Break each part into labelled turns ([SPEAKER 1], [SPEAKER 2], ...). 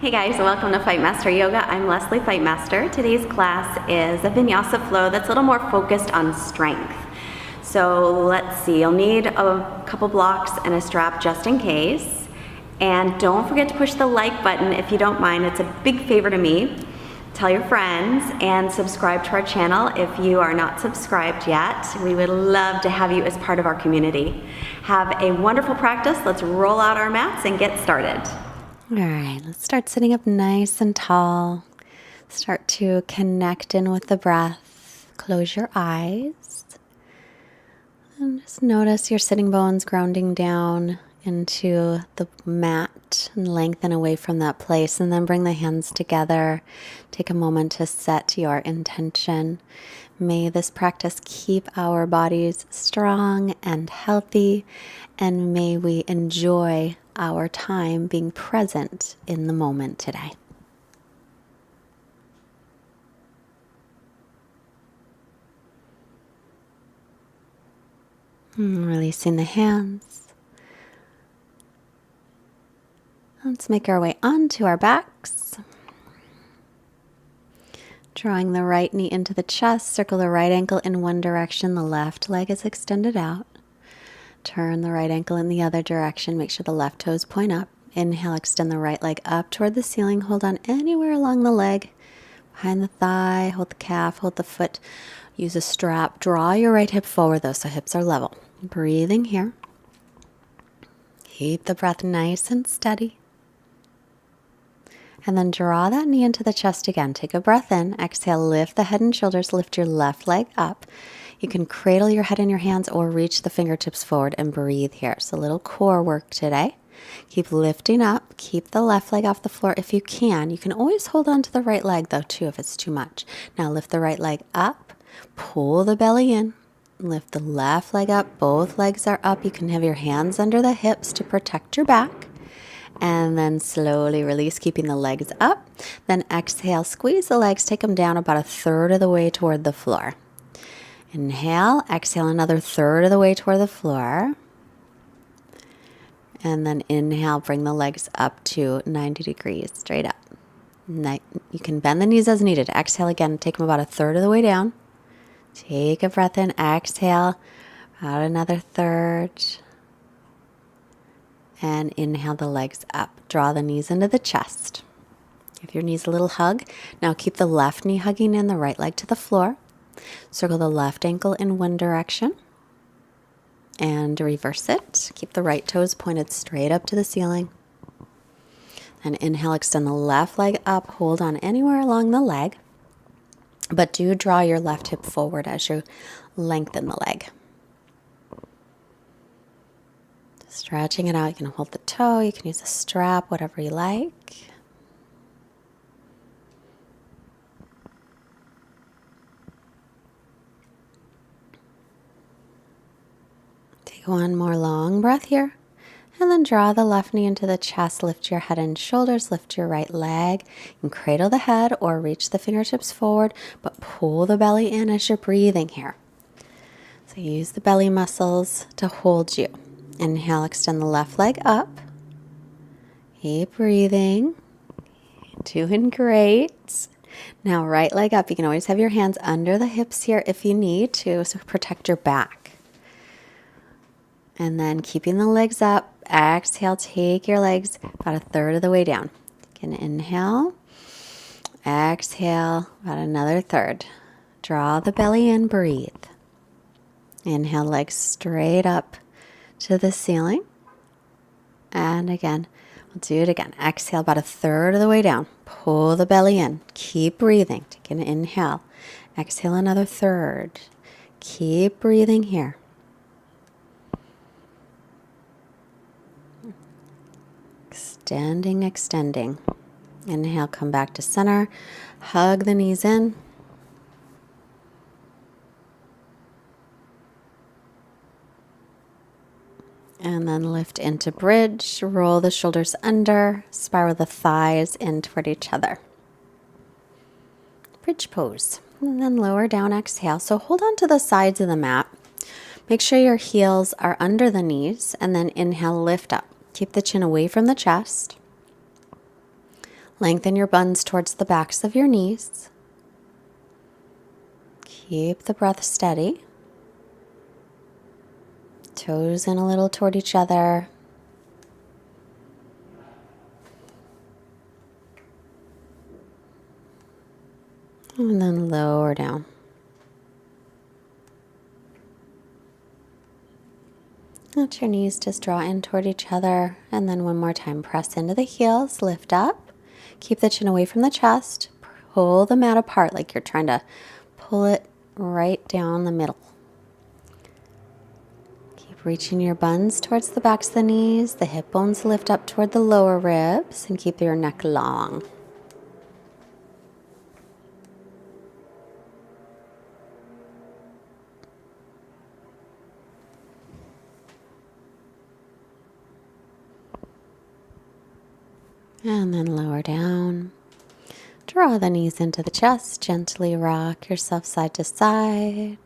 [SPEAKER 1] Hey guys, welcome to Fightmaster Yoga. I'm Leslie Fightmaster. Today's class is a vinyasa flow that's a little more focused on strength. So let's see, you'll need a couple blocks and a strap just in case. And don't forget to push the like button if you don't mind. It's a big favor to me. Tell your friends and subscribe to our channel if you are not subscribed yet. We would love to have you as part of our community. Have a wonderful practice. Let's roll out our mats and get started.
[SPEAKER 2] All right, let's start sitting up nice and tall. Start to connect in with the breath. Close your eyes. And just notice your sitting bones grounding down into the mat and lengthen away from that place. And then bring the hands together. Take a moment to set your intention. May this practice keep our bodies strong and healthy. And may we enjoy our time being present in the moment today. Releasing the hands. Let's make our way onto our backs. Drawing the right knee into the chest, circle the right ankle in one direction, the left leg is extended out. Turn the right ankle in the other direction. Make sure the left toes point up. Inhale, extend the right leg up toward the ceiling. Hold on anywhere along the leg. Behind the thigh, hold the calf, hold the foot. Use a strap. Draw your right hip forward though, so hips are level. Breathing here. Keep the breath nice and steady. And then draw that knee into the chest again. Take a breath in. Exhale, lift the head and shoulders. Lift your left leg up. You can cradle your head in your hands or reach the fingertips forward and breathe here. So a little core work today. Keep lifting up. Keep the left leg off the floor if you can. You can always hold on to the right leg though too if it's too much. Now lift the right leg up. Pull the belly in. Lift the left leg up. Both legs are up. You can have your hands under the hips to protect your back. And then slowly release, keeping the legs up. Then exhale, squeeze the legs. Take them down about a third of the way toward the floor. Inhale, exhale another third of the way toward the floor. And then inhale, bring the legs up to 90 degrees, straight up. You can bend the knees as needed. Exhale again, take them about a third of the way down. Take a breath in, exhale, about another third. And inhale the legs up. Draw the knees into the chest. Give your knees a little hug. Now keep the left knee hugging in, the right leg to the floor. Circle the left ankle in one direction and reverse it. Keep the right toes pointed straight up to the ceiling. And inhale, extend the left leg up. Hold on anywhere along the leg, but do draw your left hip forward as you lengthen the leg. Stretching it out. You can hold the toe. You can use a strap, whatever you like. One more long breath here. And then draw the left knee into the chest. Lift your head and shoulders. Lift your right leg. And cradle the head or reach the fingertips forward. But pull the belly in as you're breathing here. So use the belly muscles to hold you. Inhale, extend the left leg up. Keep breathing. Doing great. Now right leg up. You can always have your hands under the hips here if you need to, so protect your back. And then keeping the legs up, exhale, take your legs about a third of the way down. You can inhale, exhale, about another third. Draw the belly in, breathe. Inhale, legs straight up to the ceiling. And again, we'll do it again. Exhale, about a third of the way down. Pull the belly in. Keep breathing. Take an inhale. Exhale, another third. Keep breathing here. Extending, extending. Inhale, come back to center. Hug the knees in. And then lift into bridge. Roll the shoulders under. Spiral the thighs in toward each other. Bridge pose. And then lower down, exhale. So hold on to the sides of the mat. Make sure your heels are under the knees. And then inhale, lift up. Keep the chin away from the chest. Lengthen your buns towards the backs of your knees. Keep the breath steady. Toes in a little toward each other. And then lower down. Let your knees just draw in toward each other. And then one more time, press into the heels, lift up. Keep the chin away from the chest. Pull the mat apart like you're trying to pull it right down the middle. Keep reaching your buns towards the backs of the knees. The hip bones lift up toward the lower ribs and keep your neck long. And then lower down. Draw the knees into the chest. Gently rock yourself side to side.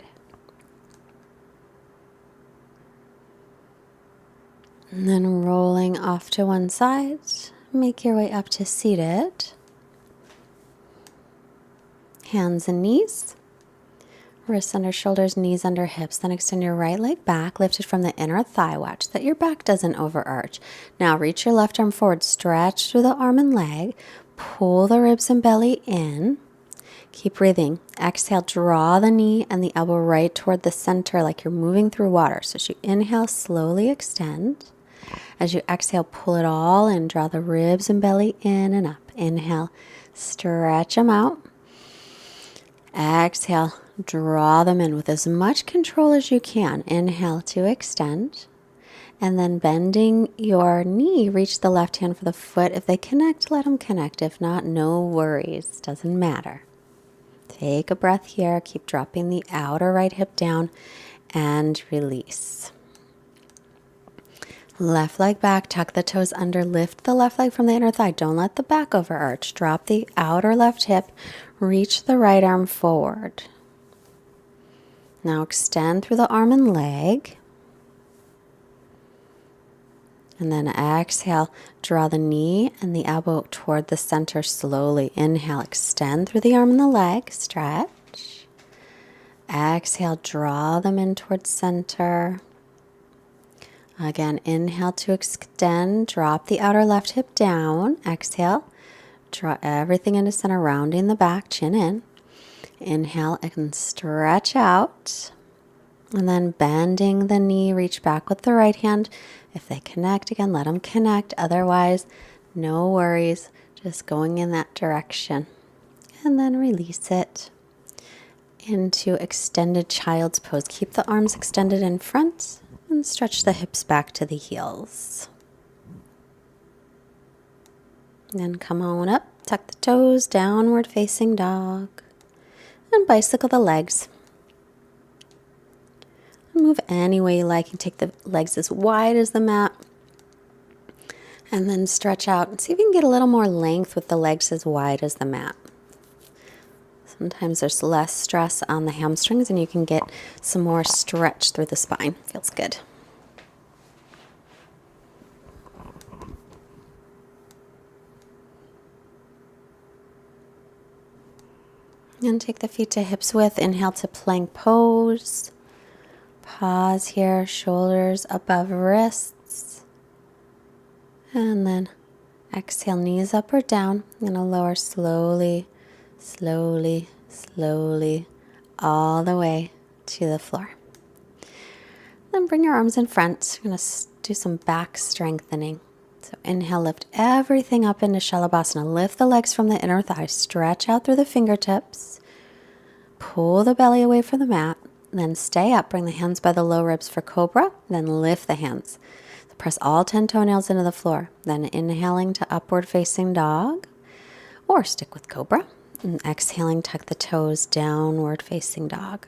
[SPEAKER 2] And then rolling off to one side. Make your way up to seated. Hands and knees. Wrists under shoulders, knees under hips. Then extend your right leg back, lifted from the inner thigh. Watch that your back doesn't overarch. Now reach your left arm forward, stretch through the arm and leg. Pull the ribs and belly in. Keep breathing. Exhale, draw the knee and the elbow right toward the center like you're moving through water. So as you inhale, slowly extend. As you exhale, pull it all in. Draw the ribs and belly in and up. Inhale, stretch them out. Exhale, draw them in with as much control as you can. Inhale to extend. And then bending your knee, reach the left hand for the foot. If they connect, let them connect. If not, no worries. Doesn't matter. Take a breath here. Keep dropping the outer right hip down and release. Left leg back, tuck the toes under, lift the left leg from the inner thigh. Don't let the back overarch. Drop the outer left hip, reach the right arm forward. Now extend through the arm and leg. And then exhale, draw the knee and the elbow toward the center slowly. Inhale, extend through the arm and the leg, stretch. Exhale, draw them in towards center. Again, inhale to extend, drop the outer left hip down. Exhale, draw everything into center, rounding the back, chin in. Inhale and stretch out. And then bending the knee, reach back with the right hand. If they connect again, let them connect. Otherwise, no worries, just going in that direction. And then release it into extended child's pose. Keep the arms extended in front and stretch the hips back to the heels. Then come on up, tuck the toes, downward facing dog, and bicycle the legs. Move any way you like. You can take the legs as wide as the mat and then stretch out and see if you can get a little more length with the legs as wide as the mat. Sometimes there's less stress on the hamstrings and you can get some more stretch through the spine. Feels good. And take the feet to hips width. Inhale to plank pose. Pause here, shoulders above wrists. And then exhale, knees up or down. I'm going to lower slowly, slowly, slowly, all the way to the floor. Then bring your arms in front. You're going to do some back strengthening. So inhale, lift everything up into Shalabhasana. Lift the legs from the inner thighs. Stretch out through the fingertips. Pull the belly away from the mat. Then stay up. Bring the hands by the low ribs for cobra. Then lift the hands. So press all 10 toenails into the floor. Then inhaling to upward facing dog. Or stick with cobra. And exhaling, tuck the toes, downward facing dog.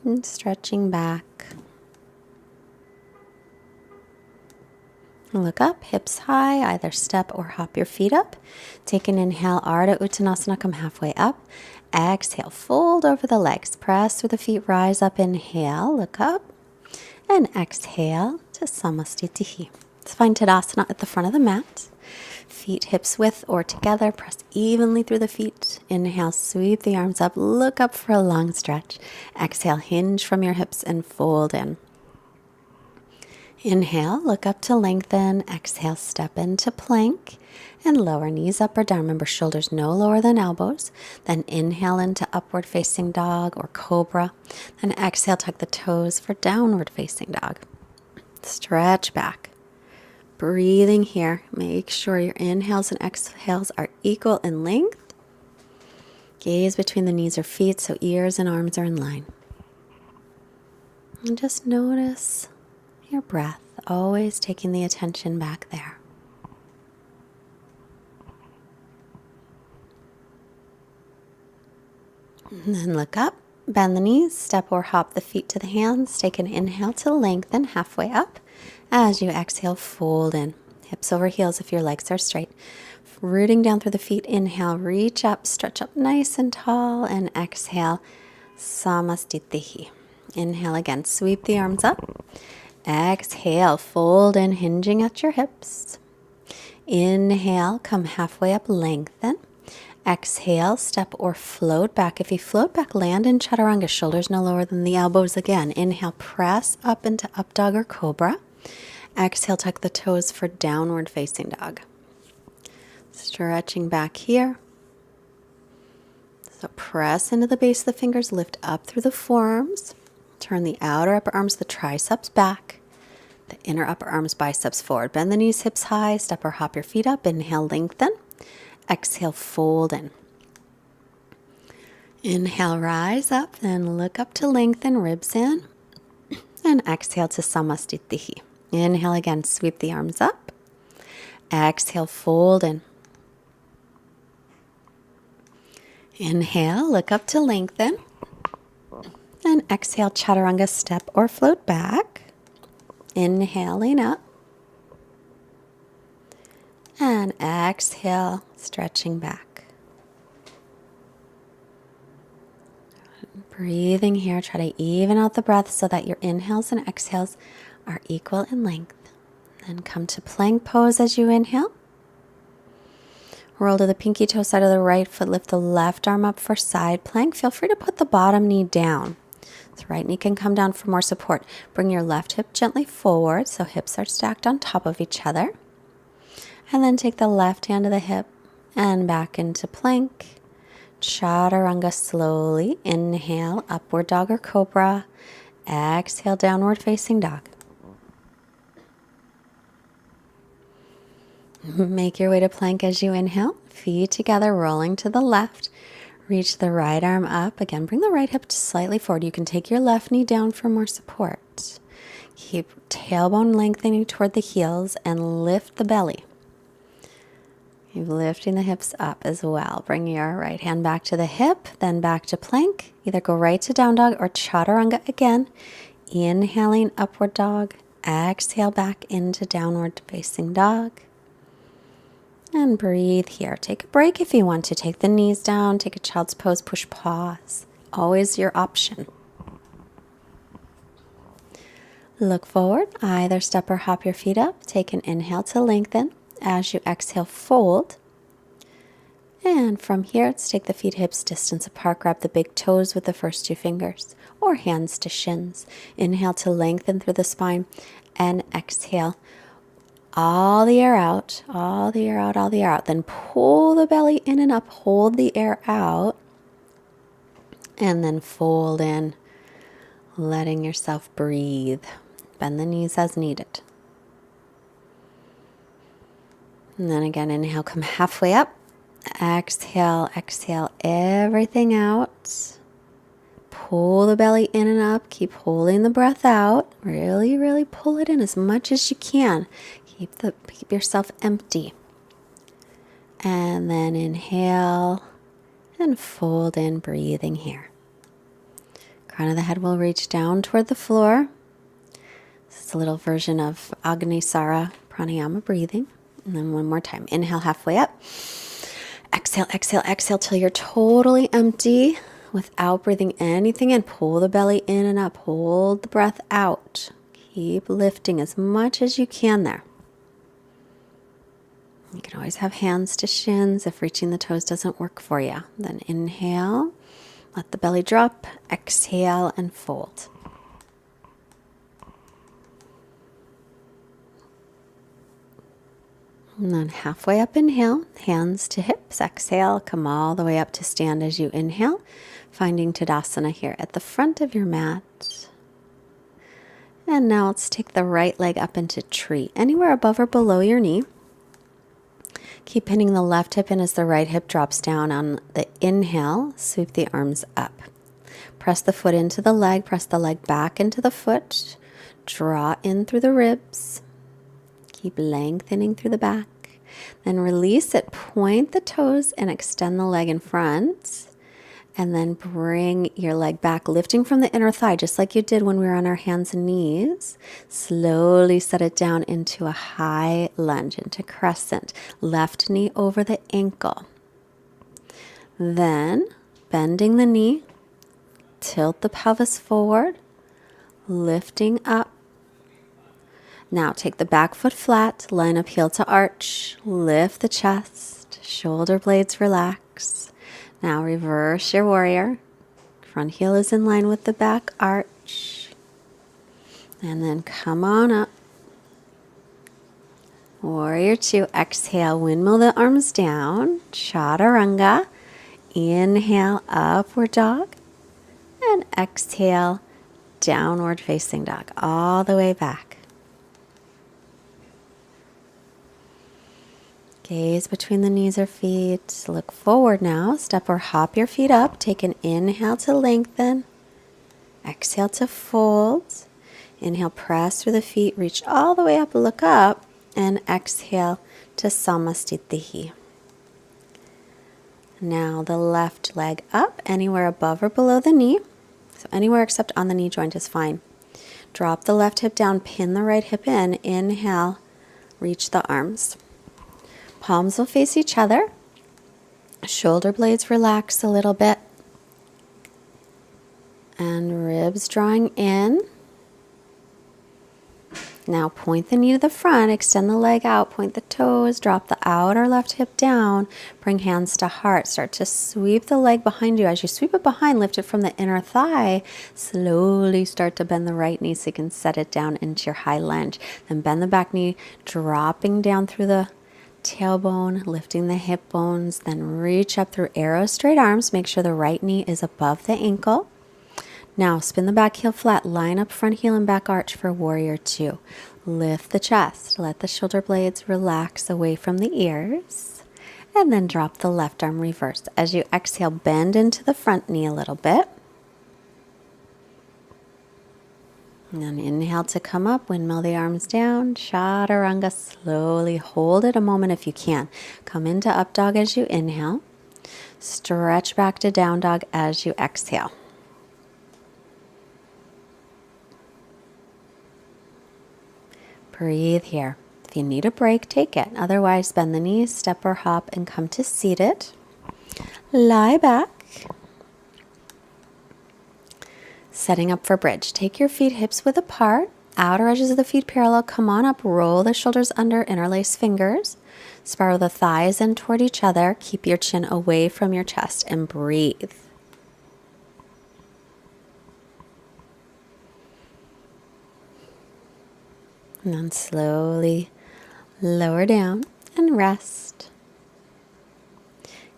[SPEAKER 2] And stretching back. Look up, hips high, either step or hop your feet up. Take an inhale, Ardha Uttanasana, come halfway up. Exhale, fold over the legs, press through the feet, rise up, inhale, look up. And exhale to Samastitihi. Let's find Tadasana at the front of the mat. Feet hips width or together. Press evenly through the feet. Inhale, sweep the arms up. Look up for a long stretch. Exhale, hinge from your hips and fold in. Inhale, look up to lengthen. Exhale, step into plank and lower knees up or down. Remember, shoulders no lower than elbows. Then inhale into upward facing dog or cobra. Then exhale, tuck the toes for downward facing dog. Stretch back. Breathing here. Make sure your inhales and exhales are equal in length. Gaze between the knees or feet so ears and arms are in line. And just notice your breath, always taking the attention back there. And then look up, bend the knees, step or hop the feet to the hands. Take an inhale to lengthen halfway up. As you exhale, fold in. Hips over heels if your legs are straight. Rooting down through the feet, inhale, reach up, stretch up nice and tall, and exhale, Samastitihi. Inhale again, sweep the arms up. Exhale, fold in, hinging at your hips. Inhale, come halfway up, lengthen. Exhale, step or float back. If you float back, land in chaturanga, shoulders no lower than the elbows again. Inhale, press up into up dog or cobra. Exhale, tuck the toes for downward facing dog. Stretching back here. So press into the base of the fingers, lift up through the forearms. Turn the outer upper arms, the triceps back. The inner upper arms, biceps forward. Bend the knees, hips high. Step or hop your feet up. Inhale, lengthen. Exhale, fold in. Inhale, rise up. Then look up to lengthen, ribs in. And exhale to Samastitihi. Inhale again, sweep the arms up. Exhale, fold in. Inhale, look up to lengthen. And exhale, chaturanga, step or float back. Inhaling up. And exhale, stretching back. Breathing here, try to even out the breath so that your inhales and exhales are equal in length. Then come to plank pose as you inhale. Roll to the pinky toe side of the right foot. Lift the left arm up for side plank. Feel free to put the bottom knee down. The right knee can come down for more support. Bring your left hip gently forward so hips are stacked on top of each other. And then take the left hand to the hip and back into plank. Chaturanga slowly. Inhale, upward dog or cobra. Exhale, downward facing dog. Make your way to plank as you inhale. Feet together, rolling to the left. Reach the right arm up. Again, bring the right hip slightly forward. You can take your left knee down for more support. Keep tailbone lengthening toward the heels and lift the belly. Keep lifting the hips up as well. Bring your right hand back to the hip, then back to plank. Either go right to down dog or chaturanga again. Inhaling, upward dog. Exhale, back into downward facing dog. And breathe here. Take a break if you want to. Take the knees down. Take a child's pose. Push pause. Always your option. Look forward. Either step or hop your feet up. Take an inhale to lengthen. As you exhale, fold. And from here, let's take the feet hips distance apart. Grab the big toes with the first two fingers or hands to shins. Inhale to lengthen through the spine and exhale. All the air out, all the air out, all the air out. Then pull the belly in and up, hold the air out, and then fold in, letting yourself breathe. Bend the knees as needed. And then again, inhale, come halfway up. Exhale, exhale everything out. Pull the belly in and up. Keep holding the breath out. Really, really pull it in as much as you can. Keep yourself empty. And then inhale and fold in, breathing here. Crown of the head will reach down toward the floor. This is a little version of Agnisara pranayama breathing. And then one more time. Inhale halfway up. Exhale, exhale, exhale till you're totally empty without breathing anything in. Pull the belly in and up. Hold the breath out. Keep lifting as much as you can there. You can always have hands to shins if reaching the toes doesn't work for you. Then inhale, let the belly drop, exhale, and fold. And then halfway up, inhale, hands to hips, exhale, come all the way up to stand as you inhale, finding Tadasana here at the front of your mat. And now let's take the right leg up into tree, anywhere above or below your knee. Keep pinning the left hip in as the right hip drops down. On the inhale, sweep the arms up. Press the foot into the leg, press the leg back into the foot, draw in through the ribs. Keep lengthening through the back. Then release it, point the toes and extend the leg in front. And then bring your leg back, lifting from the inner thigh, just like you did when we were on our hands and knees. Slowly set it down into a high lunge, into crescent. Left knee over the ankle. Then, bending the knee, tilt the pelvis forward, lifting up. Now take the back foot flat, line up heel to arch, lift the chest, shoulder blades relax. Now reverse your warrior. Front heel is in line with the back arch. And then come on up. Warrior 2, exhale, windmill the arms down, chaturanga. Inhale, upward dog. And exhale, downward facing dog, all the way back. Gaze between the knees or feet. Look forward now. Step or hop your feet up. Take an inhale to lengthen. Exhale to fold. Inhale, press through the feet. Reach all the way up, look up. And exhale to Samastitihi. Now the left leg up, anywhere above or below the knee. So anywhere except on the knee joint is fine. Drop the left hip down, pin the right hip in. Inhale, reach the arms. Palms will face each other. Shoulder blades relax a little bit. And ribs drawing in. Now point the knee to the front, extend the leg out, point the toes, drop the outer left hip down, bring hands to heart. Start to sweep the leg behind you. As you sweep it behind, lift it from the inner thigh. Slowly start to bend the right knee so you can set it down into your high lunge. Then bend the back knee, dropping down through the tailbone, lifting the hip bones, then reach up through arrow straight arms. Make sure the right knee is above the ankle. Now spin the back heel flat, line up front heel and back arch for warrior 2. Lift the chest, let the shoulder blades relax away from the ears, and then drop the left arm reverse. As you exhale, bend into the front knee a little bit. And then inhale to come up, windmill the arms down, chaturanga, slowly hold it a moment if you can. Come into up dog as you inhale. Stretch back to down dog as you exhale. Breathe here. If you need a break, take it. Otherwise, bend the knees, step or hop, and come to seated. Lie back. Setting up for bridge. Take your feet hips width apart. Outer edges of the feet parallel. Come on up. Roll the shoulders under. Interlace fingers. Spiral the thighs in toward each other. Keep your chin away from your chest and breathe. And then slowly lower down and rest.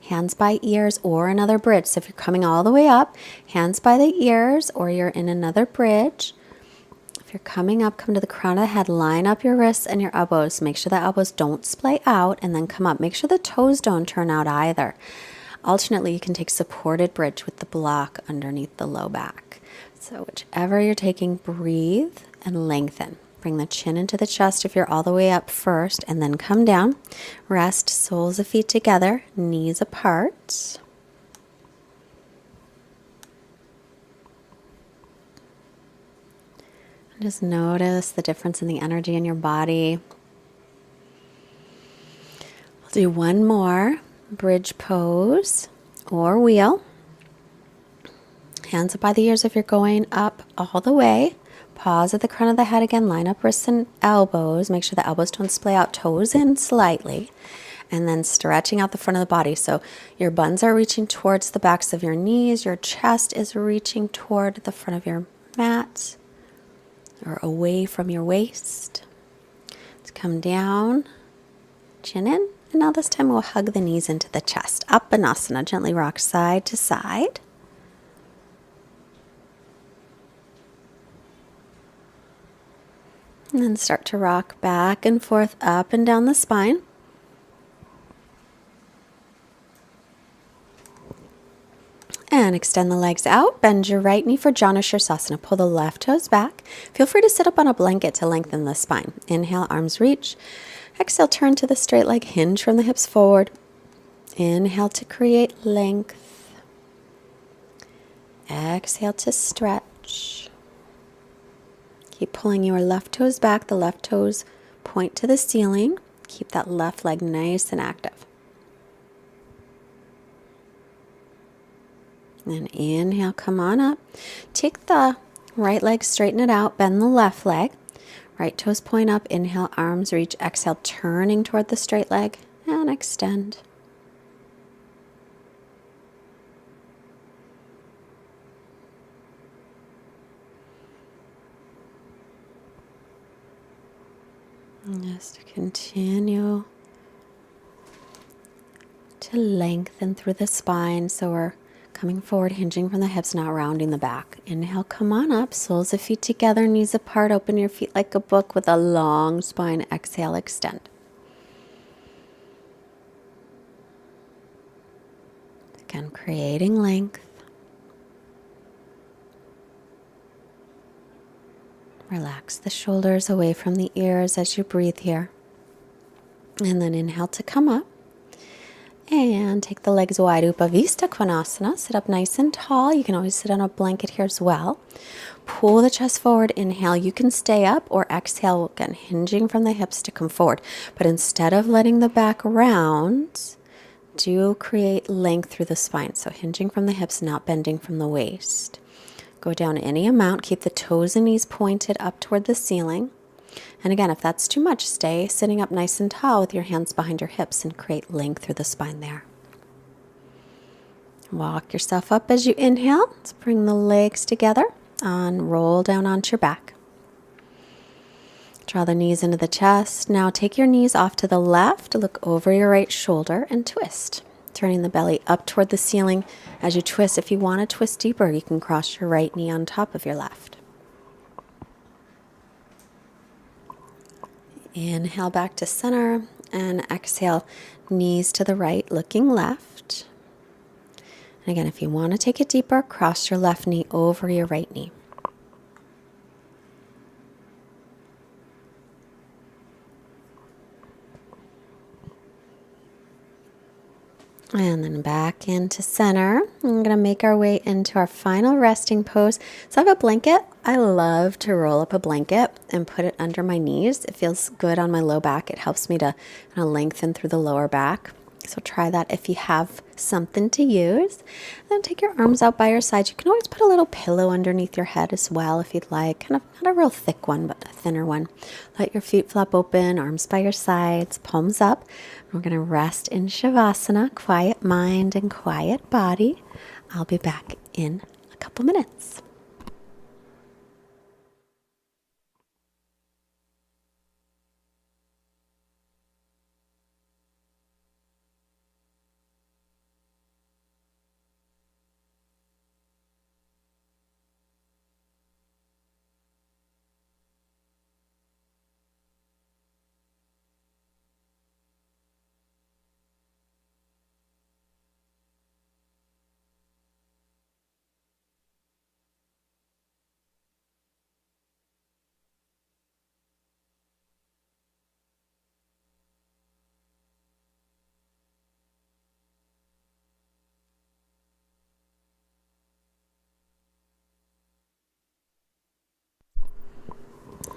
[SPEAKER 2] Hands by ears or another bridge. So if you're coming all the way up, hands by the ears or you're in another bridge. If you're coming up, come to the crown of the head. Line up your wrists and your elbows. Make sure the elbows don't splay out and then come up. Make sure the toes don't turn out either. Alternately, you can take supported bridge with the block underneath the low back. So whichever you're taking, breathe and lengthen. Bring the chin into the chest if you're all the way up first, and then come down. Rest, soles of feet together, knees apart. Just notice the difference in the energy in your body. We'll do one more bridge pose or wheel. Hands up by the ears if you're going up all the way. Pause at the crown of the head again. Line up wrists and elbows. Make sure the elbows don't splay out. Toes in slightly. And then stretching out the front of the body. So your buns are reaching towards the backs of your knees. Your chest is reaching toward the front of your mat or away from your waist. Let's come down, chin in. And now this time we'll hug the knees into the chest. Uppanasana, gently rock side to side. And then start to rock back and forth up and down the spine. And extend the legs out. Bend your right knee for Janu Sirsasana. Pull the left toes back. Feel free to sit up on a blanket to lengthen the spine. Inhale, arms reach. Exhale, turn to the straight leg. Hinge from the hips forward. Inhale to create length. Exhale to stretch. Keep pulling your left toes back. The left toes point to the ceiling. Keep that left leg nice and active. And inhale, come on up. Take the right leg, straighten it out, bend the left leg. Right toes point up, inhale, arms reach, exhale, turning toward the straight leg, and extend. And just continue to lengthen through the spine, so we're coming forward, hinging from the hips, not rounding the back. Inhale, come on up, soles of feet together, knees apart, open your feet like a book with a long spine. Exhale, extend. Again, creating length. Relax the shoulders away from the ears as you breathe here. And then inhale to come up. And take the legs wide, Upavista Konasana. Sit up nice and tall. You can always sit on a blanket here as well. Pull the chest forward. Inhale, you can stay up, or exhale, again, hinging from the hips to come forward. But instead of letting the back round, do create length through the spine. So hinging from the hips, not bending from the waist. Go down any amount. Keep the toes and knees pointed up toward the ceiling. And again, if that's too much, stay sitting up nice and tall with your hands behind your hips and create length through the spine there. Walk yourself up as you inhale. Let's bring the legs together and roll down onto your back. Draw the knees into the chest. Now take your knees off to the left, look over your right shoulder and twist. Turning the belly up toward the ceiling as you twist. If you want to twist deeper, you can cross your right knee on top of your left. Inhale back to center and exhale, knees to the right, looking left. And again, if you want to take it deeper, cross your left knee over your right knee. And then back into center. I'm going to make our way into our final resting pose. So I have a blanket. I love to roll up a blanket and put it under my knees. It feels good on my low back. It helps me to kind of lengthen through the lower back. So try that if you have something to use. Then take your arms out by your sides. You can always put a little pillow underneath your head as well if you'd like. Kind of not a real thick one, but a thinner one. Let your feet flop open, arms by your sides, palms up. We're going to rest in Shavasana, quiet mind and quiet body. I'll be back in a couple minutes.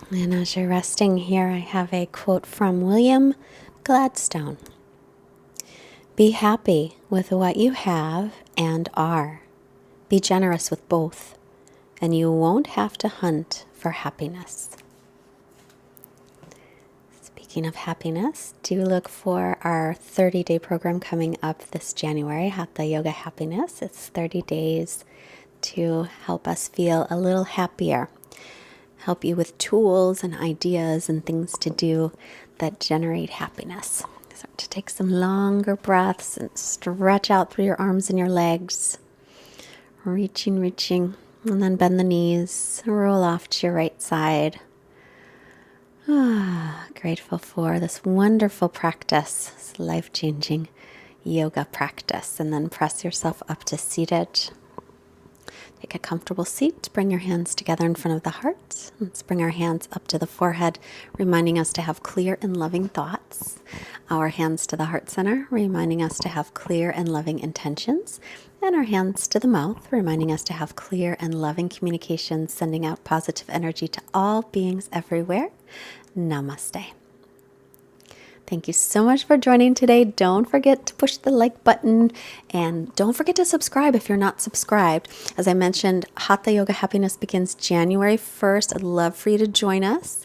[SPEAKER 2] And as you're resting here, I have a quote from William Gladstone. Be happy with what you have and are. Be generous with both, and you won't have to hunt for happiness. Speaking of happiness, do look for our 30-day program coming up this January, Hatha Yoga Happiness. It's 30 days to help us feel a little happier, help you with tools and ideas and things to do that generate happiness. Start to take some longer breaths and stretch out through your arms and your legs. Reaching, and then bend the knees, roll off to your right side. Grateful for this wonderful practice, this life-changing yoga practice. And then press yourself up to seated. Take a comfortable seat. Bring your hands together in front of the heart. Let's bring our hands up to the forehead, reminding us to have clear and loving thoughts. Our hands to the heart center, reminding us to have clear and loving intentions. And our hands to the mouth, reminding us to have clear and loving communication, sending out positive energy to all beings everywhere. Namaste. Thank you so much for joining today. Don't forget to push the like button and don't forget to subscribe if you're not subscribed. As I mentioned, Hatha Yoga Happiness begins January 1st. I'd love for you to join us.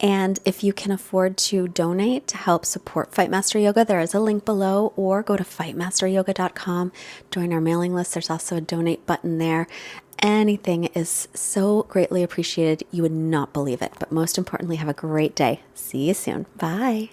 [SPEAKER 2] And if you can afford to donate to help support Fightmaster Yoga, there is a link below, or go to fightmasteryoga.com, join our mailing list. There's also a donate button there. Anything is so greatly appreciated. You would not believe it. But most importantly, have a great day. See you soon. Bye.